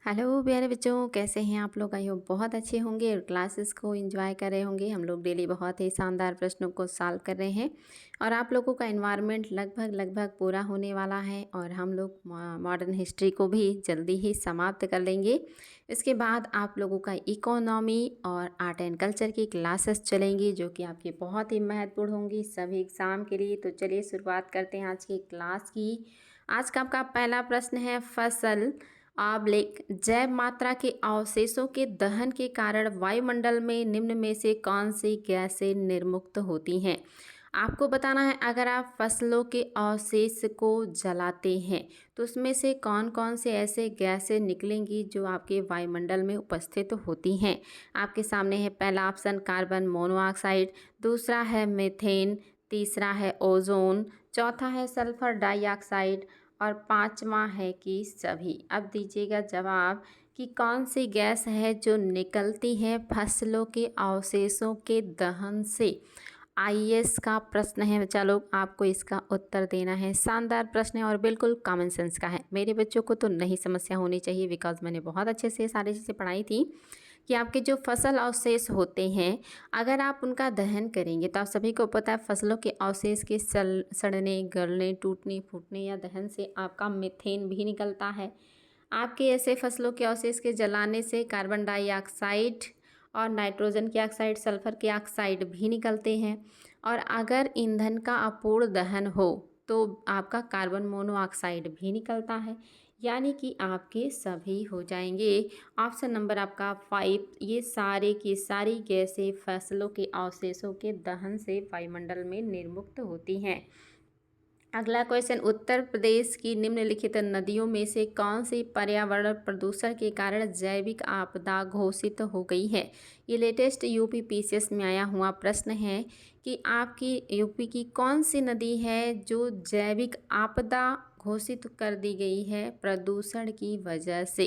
Hello प्यारे बच्चों, कैसे हैं आप लोग? आई होप बहुत अच्छे होंगे और क्लासेस को एंजॉय कर रहे होंगे। हम लोग डेली बहुत ही शानदार प्रश्नों को सॉल्व कर रहे हैं और आप लोगों का एनवायरनमेंट लगभग लगभग पूरा होने वाला है और हम लोग मॉडर्न हिस्ट्री को भी जल्दी ही समाप्त कर लेंगे। इसके बाद आप लोगों का इकोनॉमी और आर्ट एंड कल्चर की क्लासेस चलेंगी जो कि आपकी बहुत ही महत्वपूर्ण होंगी सभी एग्ज़ाम के लिए। तो चलिए शुरुआत करते हैं आज की क्लास की। आज का आपका पहला प्रश्न है, फसल आबलिक जैव मात्रा के अवशेषों के दहन के कारण वायुमंडल में निम्न में से कौन सी गैसें निर्मुक्त होती हैं? आपको बताना है अगर आप फसलों के अवशेष को जलाते हैं तो उसमें से कौन कौन से ऐसे गैसें निकलेंगी जो आपके वायुमंडल में उपस्थित होती हैं। आपके सामने है पहला ऑप्शन कार्बन मोनोऑक्साइड, दूसरा है मीथेन, तीसरा है ओजोन, चौथा है सल्फर डाइऑक्साइड और पांचवा है कि सभी। अब दीजिएगा जवाब कि कौन सी गैस है जो निकलती है फसलों के अवशेषों के दहन से। आईएएस का प्रश्न है बच्चा लोग, आपको इसका उत्तर देना है। शानदार प्रश्न है और बिल्कुल कॉमन सेंस का है। मेरे बच्चों को तो नहीं समस्या होनी चाहिए बिकॉज मैंने बहुत अच्छे से सारी चीज़ें पढ़ाई थी कि आपके जो फसल अवशेष होते हैं अगर आप उनका दहन करेंगे तो आप सभी को पता है फसलों के अवशेष के सड़ने गलने टूटने फूटने या दहन से आपका मीथेन भी निकलता है। आपके ऐसे फसलों के अवशेष के जलाने से कार्बन डाइऑक्साइड और नाइट्रोजन की ऑक्साइड सल्फर के ऑक्साइड भी निकलते हैं और अगर ईंधन का अपूर्ण दहन हो तो आपका कार्बन मोनोऑक्साइड भी निकलता है, यानी कि आपके सभी हो जाएंगे। ऑप्शन नंबर आपका 5, ये सारे की सारी गैसें फसलों के अवशेषों के दहन से वायुमंडल में निर्मुक्त होती हैं। अगला क्वेश्चन, उत्तर प्रदेश की निम्नलिखित नदियों में से कौन सी पर्यावरण प्रदूषण के कारण जैविक आपदा घोषित हो गई है? ये लेटेस्ट यूपी पीसीएस में आया हुआ प्रश्न है कि आपकी यूपी की कौन सी नदी है जो जैविक आपदा घोषित कर दी गई है प्रदूषण की वजह से।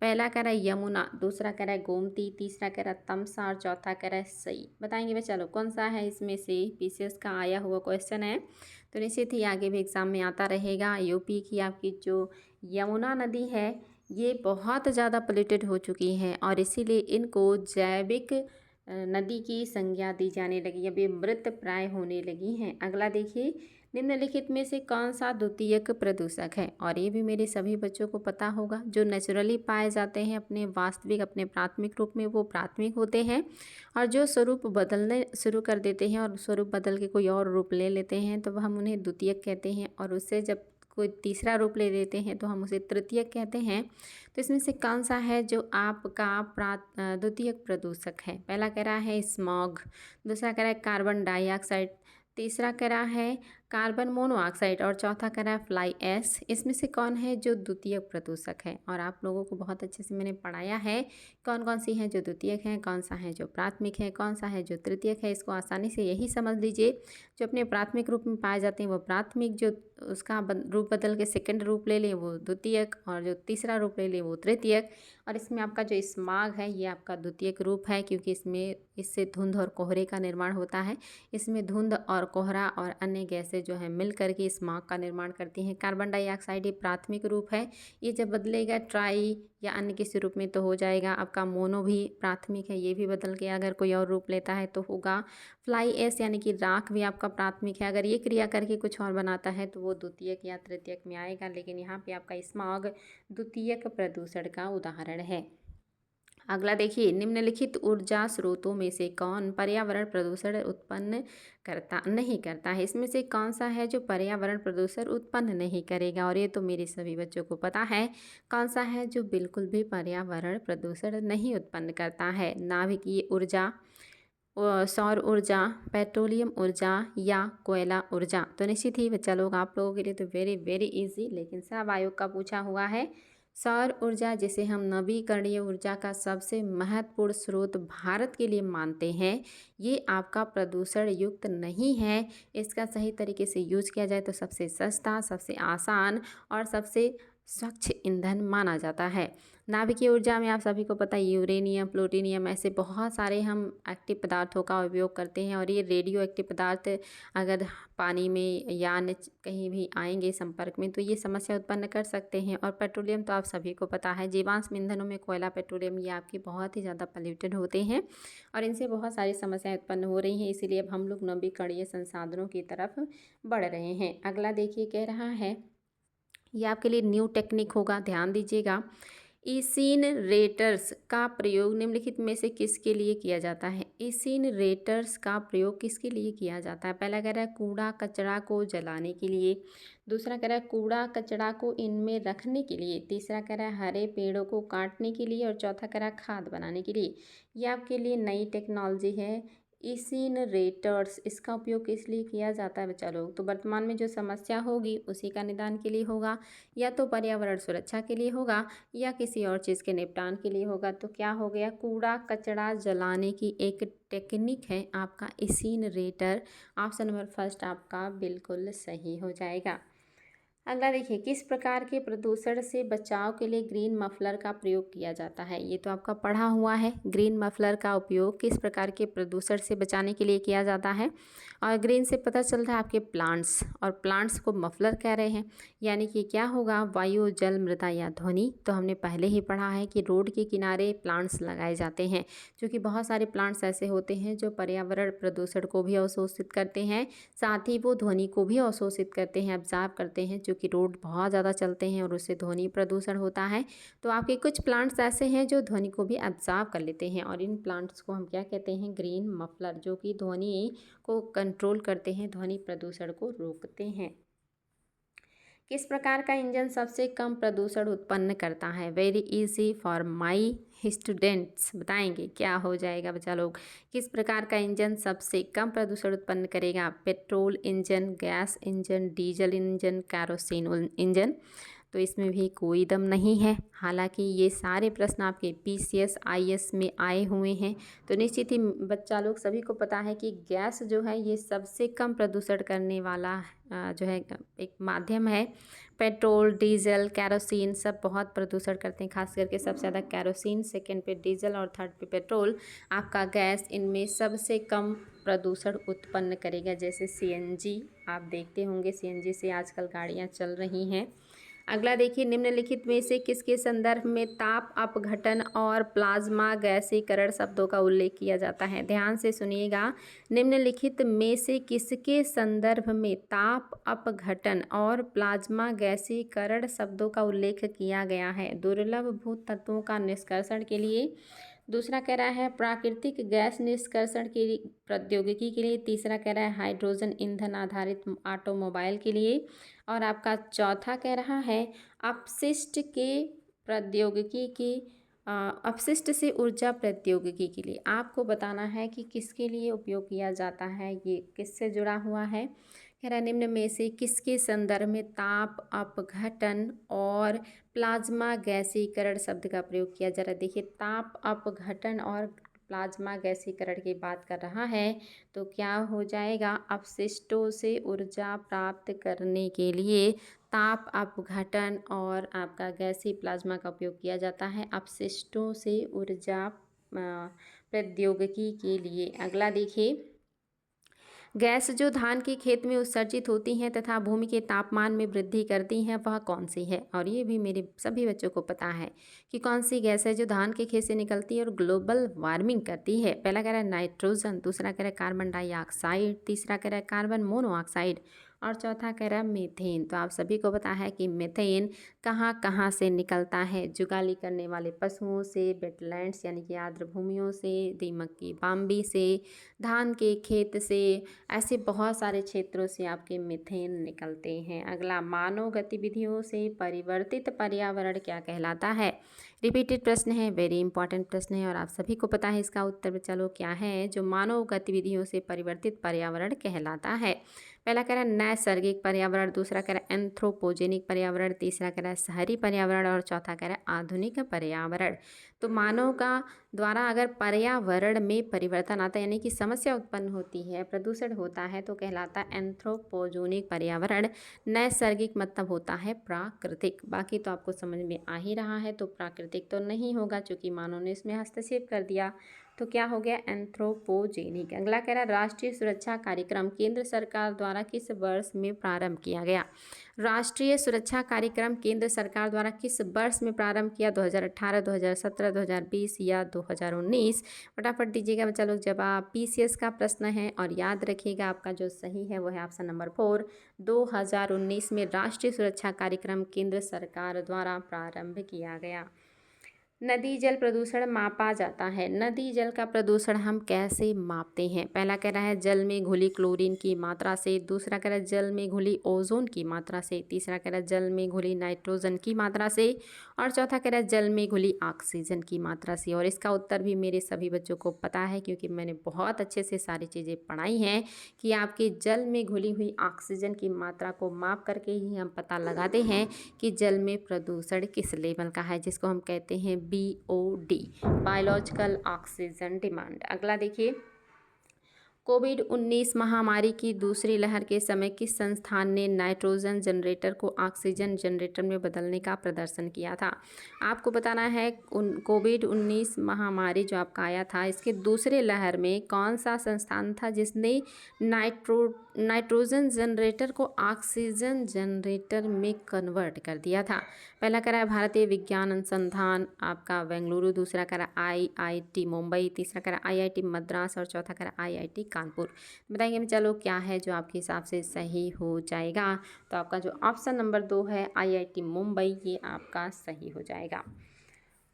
पहला कह रहा है यमुना, दूसरा कह रहा है गोमती, तीसरा कह रहा है तमसा और चौथा कह रहा है सई। बताएंगे भाई, चलो कौन सा है इसमें से? पीसीएस का आया हुआ क्वेश्चन है तो निश्चित ही आगे भी एग्ज़ाम में आता रहेगा। यूपी की आपकी जो यमुना नदी है ये बहुत ज़्यादा पोल्यूटेड हो चुकी है और इसीलिए इनको जैविक नदी की संज्ञा दी जाने लगी, अब ये मृत प्राय होने लगी हैं। अगला देखिए, निम्नलिखित में से कौन सा द्वितीयक प्रदूषक है? और ये भी मेरे सभी बच्चों को पता होगा, जो नेचुरली पाए जाते हैं अपने वास्तविक अपने प्राथमिक रूप में वो प्राथमिक होते हैं और जो स्वरूप बदलने शुरू कर देते हैं और स्वरूप बदल के कोई और रूप ले लेते हैं तो हम उन्हें द्वितीयक कहते हैं और उससे जब कोई तीसरा रूप ले लेते हैं तो हम उसे तृतीयक कहते हैं। तो इसमें से कौन सा है जो आपका द्वितीयक प्रदूषक है? पहला कह रहा है स्मॉग, दूसरा कह रहा है कार्बन डाइऑक्साइड, तीसरा कह रहा है कार्बन मोनोऑक्साइड और चौथा कह रहा है फ्लाई ऐश। इसमें से कौन है जो द्वितीयक प्रदूषक है? और आप लोगों को बहुत अच्छे से मैंने पढ़ाया है कौन कौन सी है जो द्वितीयक है, कौन सा है जो प्राथमिक है, कौन सा है जो तृतीयक है। इसको आसानी से यही समझ लीजिए, जो अपने प्राथमिक रूप में पाए जाते हैं वो प्राथमिक, जो उसका रूप बदल के सेकंड रूप ले ले वो द्वितीयक और जो तीसरा रूप ले ले वो तृतीयक। और इसमें आपका जो स्मॉग है ये आपका द्वितीयक रूप है क्योंकि इससे धुंध और कोहरे का निर्माण होता है। इसमें धुंध और कोहरा और अन्य गैसें जो है मिल करके स्मॉग का निर्माण करती हैं। कार्बन डाइऑक्साइड ये प्राथमिक रूप है, ये जब बदलेगा ट्राई या अन्य किसी रूप में तो हो जाएगा आपका मोनो भी प्राथमिक है, ये भी बदल के अगर कोई और रूप लेता है तो होगा फ्लाई ऐश, यानी कि राख भी आपका प्राथमिक है। अगर ये क्रिया करके कुछ और बनाता है तो वो द्वितीयक या तृतीयक में आएगा, लेकिन यहाँ पे आपका स्मॉग द्वितीयक प्रदूषण का उदाहरण है। अगला देखिए, निम्नलिखित ऊर्जा स्रोतों में से कौन पर्यावरण प्रदूषण उत्पन्न नहीं करता है? इसमें से कौन सा है जो पर्यावरण प्रदूषण उत्पन्न नहीं करेगा? और ये तो मेरे सभी बच्चों को पता है कौन सा है जो बिल्कुल भी पर्यावरण प्रदूषण नहीं उत्पन्न करता है। नाभिकीय ऊर्जा, सौर ऊर्जा, पेट्रोलियम ऊर्जा या कोयला ऊर्जा। तो निश्चित ही बच्चा लोग आप लोगों के लिए तो वेरी वेरी इजी, लेकिन सब आयोग का पूछा हुआ है। सौर ऊर्जा जिसे हम नवीकरणीय ऊर्जा का सबसे महत्वपूर्ण स्रोत भारत के लिए मानते हैं, ये आपका प्रदूषण युक्त नहीं है। इसका सही तरीके से यूज किया जाए तो सबसे सस्ता, सबसे आसान और सबसे स्वच्छ ईंधन माना जाता है। नाभिकीय ऊर्जा में आप सभी को पता है यूरेनियम, प्लूटोनियम ऐसे बहुत सारे हम एक्टिव पदार्थों का उपयोग करते हैं और ये रेडियो एक्टिव पदार्थ अगर पानी में या अन्य कहीं भी आएंगे संपर्क में तो ये समस्या उत्पन्न कर सकते हैं। और पेट्रोलियम तो आप सभी को पता है, जीवाश्म ईंधनों में कोयला, पेट्रोलियम ये आपके बहुत ही ज़्यादा पॉल्यूटेड होते हैं और इनसे बहुत सारी समस्याएं उत्पन्न हो रही हैं। इसीलिए अब हम लोग नवीकरणीय संसाधनों की तरफ बढ़ रहे हैं। अगला देखिए कह रहा है, ये आपके लिए न्यू टेक्निक होगा, ध्यान दीजिएगा। इंसिनरेटर्स का प्रयोग निम्नलिखित में से किसके लिए किया जाता है? इंसिनरेटर्स का प्रयोग किसके लिए किया जाता है? पहला कह रहा है कूड़ा कचरा को जलाने के लिए, दूसरा कह रहा है कूड़ा कचरा को इनमें रखने के लिए, तीसरा कह रहा है हरे पेड़ों को काटने के लिए और चौथा कह रहा है खाद बनाने के लिए। ये आपके लिए नई टेक्नोलॉजी है इंसिनरेटर्स। इसका उपयोग किस लिए किया जाता है बच्चा लोग? तो वर्तमान में जो समस्या होगी उसी का निदान के लिए होगा, या तो पर्यावरण सुरक्षा के लिए होगा या किसी और चीज़ के निपटान के लिए होगा। तो क्या हो गया? कूड़ा कचरा जलाने की एक टेक्निक है आपका इंसिनरेटर। ऑप्शन नंबर फर्स्ट आपका बिल्कुल सही हो जाएगा। अगला देखिए, किस प्रकार के प्रदूषण से बचाव के लिए ग्रीन मफलर का प्रयोग किया जाता है? ये तो आपका पढ़ा हुआ है। ग्रीन मफलर का उपयोग किस प्रकार के प्रदूषण से बचाने के लिए किया जाता है? और ग्रीन से पता चल रहा है आपके प्लांट्स, और प्लांट्स को मफलर कह रहे हैं, यानी कि क्या होगा? वायु, जल, मृदा या ध्वनि। तो हमने पहले ही पढ़ा है कि रोड के किनारे प्लांट्स लगाए जाते हैं, क्योंकि बहुत सारे प्लांट्स ऐसे होते हैं जो पर्यावरण प्रदूषण को भी अवशोषित करते हैं, साथ ही वो ध्वनि को भी अवशोषित करते हैं, ऑब्जर्व करते हैं, क्योंकि रोड बहुत ज़्यादा चलते हैं और उससे ध्वनि प्रदूषण होता है। तो आपके कुछ प्लांट्स ऐसे हैं जो ध्वनि को भी ऑब्जर्व कर लेते हैं और इन प्लांट्स को हम क्या कहते हैं? ग्रीन मफलर, जो कि ध्वनि को कंट्रोल करते हैं, ध्वनि प्रदूषण को रोकते हैं। किस प्रकार का इंजन सबसे कम प्रदूषण उत्पन्न करता है? Very easy for my students, बताएंगे क्या हो जाएगा बच्चा लोग? किस प्रकार का इंजन सबसे कम प्रदूषण उत्पन्न करेगा? Petrol engine, gas engine, diesel engine, kerosene engine. तो इसमें भी कोई दम नहीं है। हालांकि ये सारे प्रश्न आपके पीसीएस आईएएस में आए हुए हैं, तो निश्चित ही बच्चा लोग सभी को पता है कि गैस जो है ये सबसे कम प्रदूषण करने वाला जो है एक माध्यम है। पेट्रोल, डीजल, कैरोसिन सब बहुत प्रदूषण करते हैं, खास करके सबसे ज़्यादा कैरोसिन, सेकंड पे डीजल और थर्ड पे पेट्रोल। आपका गैस इनमें सबसे कम प्रदूषण उत्पन्न करेगा। जैसे सीएनजी आप देखते होंगे, सीएनजी से आजकल गाड़ियाँ चल रही हैं। अगला देखिए, निम्नलिखित में से किसके संदर्भ में ताप अपघटन और प्लाज्मा गैसीकरण शब्दों का उल्लेख किया जाता है? ध्यान से सुनिएगा। निम्नलिखित में से किसके संदर्भ में ताप अपघटन और प्लाज्मा गैसीकरण शब्दों का उल्लेख किया गया है? दुर्लभ भू तत्वों का निष्कर्षण के लिए, दूसरा कह रहा है प्राकृतिक गैस निष्कर्षण की प्रौद्योगिकी के लिए, तीसरा कह रहा है हाइड्रोजन ईंधन आधारित ऑटोमोबाइल के लिए, और आपका चौथा कह रहा है अपशिष्ट के प्रौद्योगिकी की अपशिष्ट से ऊर्जा प्रौद्योगिकी के लिए। आपको बताना है कि किसके लिए उपयोग किया जाता है, ये किससे जुड़ा हुआ है। कह रहा है निम्न में से किसके संदर्भ में ताप अपघटन और प्लाज्मा गैसीकरण शब्द का प्रयोग किया जा रहा है? देखिए, ताप अपघटन और प्लाज्मा गैसीकरण की बात कर रहा है, तो क्या हो जाएगा? अपशिष्टों से ऊर्जा प्राप्त करने के लिए ताप अपघटन और आपका गैसीय प्लाज्मा का उपयोग किया जाता है अपशिष्टों से ऊर्जा प्रौद्योगिकी के लिए। अगला देखिए, गैस जो धान के खेत में उत्सर्जित होती हैं तथा भूमि के तापमान में वृद्धि करती हैं वह कौन सी है? और ये भी मेरे सभी बच्चों को पता है कि कौन सी गैस है जो धान के खेत से निकलती है और ग्लोबल वार्मिंग करती है। पहला कह रहा है नाइट्रोजन, दूसरा कह रहा है कार्बन डाइऑक्साइड, तीसरा कह रहा है कार्बन मोनोऑक्साइड और चौथा कह रहा है मीथेन। तो आप सभी को पता है कि मीथेन कहाँ कहाँ से निकलता है? जुगाली करने वाले पशुओं से, वेटलैंड्स यानी कि आर्द्र भूमियों से, दीमक की बाम्बी से, धान के खेत से, ऐसे बहुत सारे क्षेत्रों से आपके मीथेन निकलते हैं। अगला, मानव गतिविधियों से परिवर्तित पर्यावरण क्या कहलाता है? रिपीटेड प्रश्न है, वेरी इंपॉर्टेंट प्रश्न है और आप सभी को पता है इसका उत्तर। चलो क्या है जो मानव गतिविधियों से परिवर्तित पर्यावरण कहलाता है? पहला कह रहा है नैसर्गिक पर्यावरण, दूसरा कह रहा है एंथ्रोपोजेनिक पर्यावरण, तीसरा कह रहा है शहरी पर्यावरण और चौथा कह रहा है आधुनिक पर्यावरण। तो मानव का द्वारा अगर पर्यावरण में परिवर्तन आता है यानी कि समस्या उत्पन्न होती है, प्रदूषण होता है, तो कहलाता है एंथ्रोपोजेनिक पर्यावरण। नैसर्गिक मतलब होता है प्राकृतिक। बाकी तो आपको समझ में आ ही रहा है, तो प्राकृतिक तो नहीं होगा क्योंकि मानव ने इसमें हस्तक्षेप कर दिया, तो क्या हो गया एंथ्रोपोजेनिक। अगला कह रहा है राष्ट्रीय सुरक्षा कार्यक्रम केंद्र सरकार द्वारा किस वर्ष में प्रारंभ किया गया। राष्ट्रीय सुरक्षा कार्यक्रम केंद्र सरकार द्वारा किस वर्ष में प्रारंभ किया, 2018, 2017, 2020 या 2019। फटाफट दीजिएगा बच्चा लोग जवाब। पीसीएस का प्रश्न है और याद रखिएगा आपका जो सही है वो है ऑप्शन नंबर 4, 2019 में राष्ट्रीय सुरक्षा कार्यक्रम केंद्र सरकार द्वारा प्रारंभ किया गया। नदी जल प्रदूषण मापा जाता है। नदी जल का प्रदूषण हम कैसे मापते हैं। पहला कह रहा है जल में घुली क्लोरीन की मात्रा से, दूसरा कह रहा है जल में घुली ओजोन की मात्रा से, तीसरा कह रहा है जल में घुली नाइट्रोजन की मात्रा से और चौथा कह रहा है जल में घुली ऑक्सीजन की मात्रा से। और इसका उत्तर भी मेरे सभी बच्चों को पता है क्योंकि मैंने बहुत अच्छे से सारी चीज़ें पढ़ाई हैं कि आपके जल में घुली हुई ऑक्सीजन की मात्रा को माप करके ही हम पता लगाते हैं कि जल में प्रदूषण किस लेवल का है, जिसको हम कहते हैं BOD, बायोलॉजिकल ऑक्सीजन डिमांड। अगला देखिए, कोविड-19 महामारी की दूसरी लहर के समय किस संस्थान ने नाइट्रोजन जनरेटर को ऑक्सीजन जनरेटर में बदलने का प्रदर्शन किया था। आपको बताना है कोविड-19 महामारी जो आपका आया था, इसके दूसरे लहर में कौन सा संस्थान था जिसने नाइट्रोजन जनरेटर को ऑक्सीजन जनरेटर में कन्वर्ट कर दिया था। पहला करा है भारतीय विज्ञान अनुसंधान आपका बेंगलुरु, दूसरा करा IIT मुंबई, तीसरा करा IIT मद्रास और चौथा करा IIT कानपुर। बताएंगे चलो क्या है जो आपके हिसाब से सही हो जाएगा। तो आपका जो ऑप्शन नंबर 2 है IIT मुंबई, ये आपका सही हो जाएगा।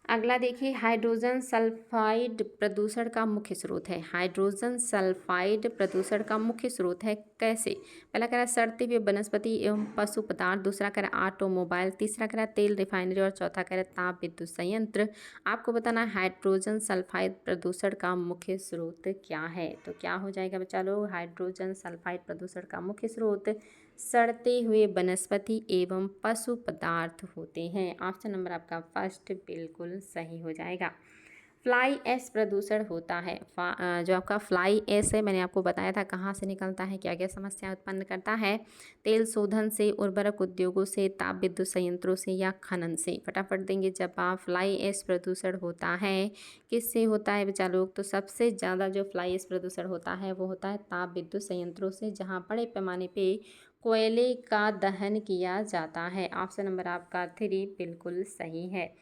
अगला देखिए, हाइड्रोजन सल्फाइड प्रदूषण का मुख्य स्रोत है। हाइड्रोजन सल्फाइड प्रदूषण का मुख्य स्रोत है कैसे। पहला कह रहा है सड़ते हुए वनस्पति एवं पशु पदार्थ, दूसरा कह रहा है ऑटोमोबाइल, तीसरा कह रहा है तेल रिफाइनरी और चौथा कह रहा है ताप विद्युत संयंत्र। आपको बताना है हाइड्रोजन सल्फाइड प्रदूषण का मुख्य स्रोत क्या है। तो क्या हो जाएगा बच्चा लोग, हाइड्रोजन सल्फाइड प्रदूषण का मुख्य स्रोत सड़ते हुए वनस्पति एवं पशु पदार्थ होते हैं। ऑप्शन नंबर आपका फर्स्ट बिल्कुल सही हो जाएगा। फ्लाई ऐश प्रदूषण होता है। जो आपका फ्लाई ऐश है मैंने आपको बताया था कहाँ से निकलता है, क्या क्या समस्या उत्पन्न करता है। तेल शोधन से, उर्वरक उद्योगों से, ताप विद्युत संयंत्रों से या खनन से। फटाफट देंगे जवाब। फ्लाई ऐश प्रदूषण होता है किससे होता है बच्चा लोग, तो सबसे ज़्यादा जो फ्लाई ऐश प्रदूषण होता है वो होता है ताप विद्युत संयंत्रों से, जहाँ बड़े पैमाने पे कोयले का दहन किया जाता है। ऑप्शन नंबर आपका 3 बिल्कुल सही है।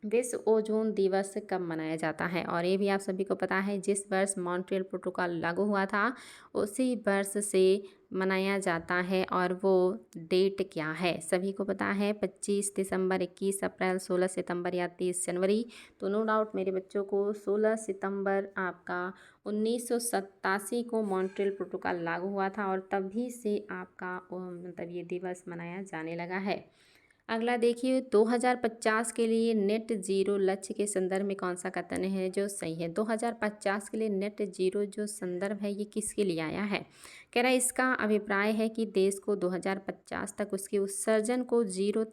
विश्व ओजोन दिवस कब मनाया जाता है, और ये भी आप सभी को पता है जिस वर्ष मॉन्ट्रियल प्रोटोकॉल लागू हुआ था उसी वर्ष से मनाया जाता है, और वो डेट क्या है सभी को पता है, 25 दिसंबर, 21 अप्रैल, 16 सितंबर या 30 जनवरी। तो नो डाउट मेरे बच्चों को 16 सितंबर आपका 1987 को मॉन्ट्रियल प्रोटोकॉल लागू हुआ था और तभी से आपका मतलब ये दिवस मनाया जाने लगा है। अगला देखिए, 2050 के लिए नेट जीरो लक्ष्य के संदर्भ में कौन सा कथन है जो सही है। 2050 के लिए नेट जीरो जो संदर्भ है ये किसके लिए आया है। कह रहा है इसका अभिप्राय है कि देश को 2050 तक उसके उत्सर्जन को जीरो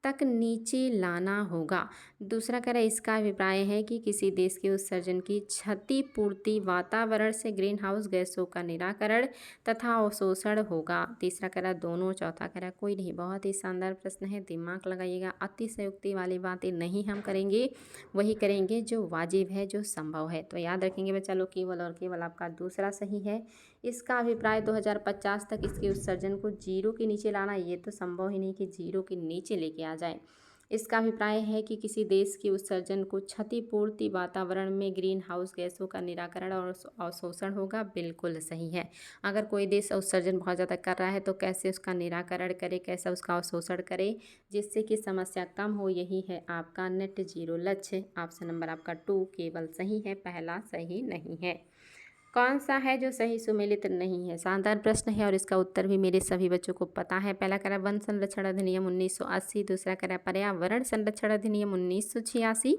तक नीचे लाना होगा। दूसरा कह रहा है इसका अभिप्राय है कि किसी देश के उत्सर्जन की क्षतिपूर्ति, वातावरण से ग्रीन हाउस गैसों का निराकरण तथा अवशोषण होगा। तीसरा कह रहा है दोनों, चौथा कह रहा है कोई नहीं। बहुत ही शानदार प्रश्न है, दिमाग लगाइएगा। अतिशयोक्ति वाली बातें नहीं हम करेंगे, वही करेंगे जो वाजिब है, जो संभव है। तो याद रखेंगे बच्चा लोग, केवल और केवल आपका दूसरा सही है। इसका अभिप्राय 2050 तक इसके उत्सर्जन को जीरो के नीचे लाना, ये तो संभव ही नहीं कि जीरो के नीचे लेके आ जाए। इसका अभिप्राय है कि किसी देश के उत्सर्जन को क्षतिपूर्ति, वातावरण में ग्रीन हाउस गैसों का निराकरण और अवशोषण होगा, बिल्कुल सही है। अगर कोई देश उत्सर्जन बहुत ज़्यादा कर रहा है तो कैसे उसका निराकरण करे, कैसे उसका अवशोषण करे जिससे कि समस्या कम हो, यही है आपका नेट जीरो लक्ष्य। ऑप्शन नंबर आपका 2 केवल सही है, पहला सही नहीं है। कौन सा है जो सही सुमेलित नहीं है। शानदार प्रश्न है और इसका उत्तर भी मेरे सभी बच्चों को पता है। पहला कह रहा है वन संरक्षण अधिनियम 1980, दूसरा कह रहा है पर्यावरण संरक्षण अधिनियम 1986,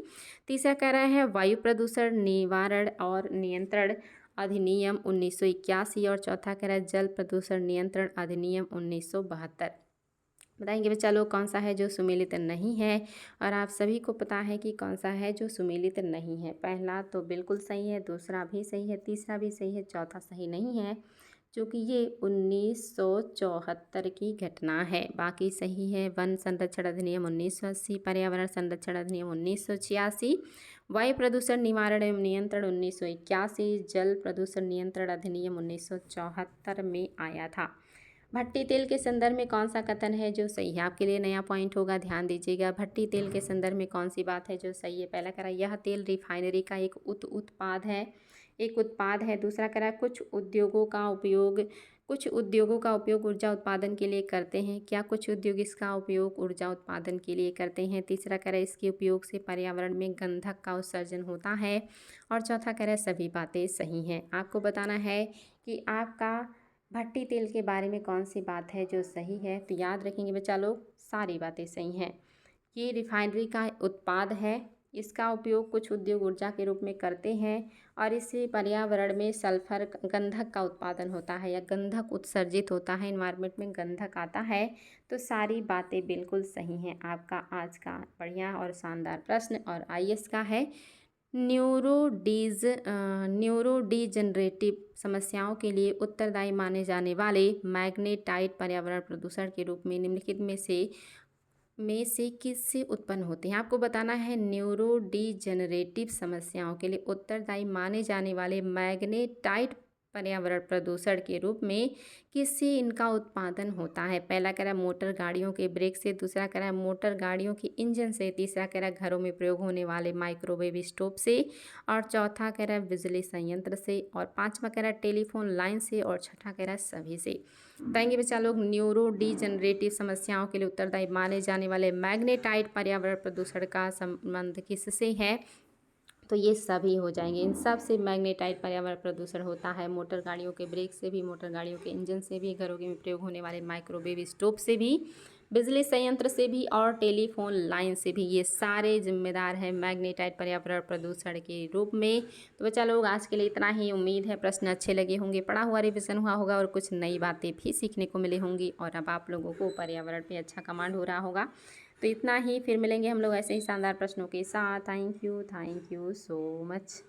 तीसरा कह रहा है वायु प्रदूषण निवारण और नियंत्रण अधिनियम 1981 और चौथा कह रहा है जल प्रदूषण नियंत्रण अधिनियम 1972। बताएंगे बच्चा लोग कौन सा है जो सुमेलित नहीं है, और आप सभी को पता है कि कौन सा है जो सुमेलित नहीं है। पहला तो बिल्कुल सही है, दूसरा भी सही है, तीसरा भी सही है, चौथा सही नहीं है, क्योंकि ये 1974 की घटना है। बाकी सही है वन संरक्षण अधिनियम 1980, पर्यावरण संरक्षण अधिनियम 1986, वायु प्रदूषण निवारण एवं नियंत्रण 1981, जल प्रदूषण नियंत्रण अधिनियम 1974 में आया था। भट्टी तेल के संदर्भ में कौन सा कथन है जो सही है? आपके लिए नया पॉइंट होगा, ध्यान दीजिएगा। भट्टी तेल के संदर्भ में कौन सी बात है जो सही है? पहला कह रहा है यह तेल रिफाइनरी का एक उत्पाद है। दूसरा कह रहा है कुछ उद्योगों का उपयोग ऊर्जा उत्पादन के लिए करते हैं। क्या कुछ उद्योग इसका उपयोग ऊर्जा उत्पादन के लिए करते हैं? तीसरा कह रहा है इसके उपयोग से पर्यावरण में गंधक का उत्सर्जन होता है। और चौथा कह रहा है सभी बातें सही हैं। आपको बताना है कि आपका भट्टी तेल के बारे में कौन सी बात है जो सही है। तो याद रखेंगे बच्चा लोग, सारी बातें सही हैं। ये रिफाइनरी का उत्पाद है, इसका उपयोग कुछ उद्योग ऊर्जा के रूप में करते हैं, और इससे पर्यावरण में सल्फर गंधक का उत्पादन होता है या गंधक उत्सर्जित होता है, एनवायरनमेंट में गंधक आता है। तो सारी बातें बिल्कुल सही हैं। आपका आज का बढ़िया और शानदार प्रश्न और आईएएस का है, न्यूरोडीजनरेटिव समस्याओं के लिए उत्तरदायी माने जाने वाले मैग्नेटाइट पर्यावरण प्रदूषण के रूप में निम्नलिखित में से किससे उत्पन्न होते हैं? आपको बताना है न्यूरोडीजनरेटिव समस्याओं के लिए उत्तरदायी माने जाने वाले मैग्नेटाइट पर्यावरण प्रदूषण के रूप में किससे इनका उत्पादन होता है। पहला कह रहा है मोटर गाड़ियों के ब्रेक से, दूसरा कह रहा है मोटर गाड़ियों के इंजन से, तीसरा कह रहा है घरों में प्रयोग होने वाले माइक्रोवेव स्टोव से, और चौथा कह रहा है बिजली संयंत्र से, और पांचवा कह रहा है टेलीफोन लाइन से, और छठा कह रहा है सभी से। बताएंगे बच्चा लोग न्यूरो डीजनरेटिव समस्याओं के लिए उत्तरदायी माने जाने वाले मैग्नेटाइट पर्यावरण प्रदूषण का संबंध किससे है? तो ये सभी हो जाएंगे। इन सब से मैग्नेटाइट पर्यावरण प्रदूषण होता है। मोटर गाड़ियों के ब्रेक से भी, मोटर गाड़ियों के इंजन से भी, घरों में प्रयोग होने वाले माइक्रोवेव स्टोव से भी, बिजली संयंत्र से भी, और टेलीफोन लाइन से भी। ये सारे जिम्मेदार हैं मैग्नेटाइट पर्यावरण प्रदूषण के रूप में। तो बच्चा लोग आज के लिए इतना ही। उम्मीद है प्रश्न अच्छे लगे होंगे, पढ़ा हुआ रिविजन हुआ होगा, और कुछ नई बातें भी सीखने को मिली होंगी, और अब आप लोगों को पर्यावरण पे अच्छा कमांड हो रहा होगा। तो इतना ही, फिर मिलेंगे हम लोग ऐसे ही शानदार प्रश्नों के साथ। Thank you so much.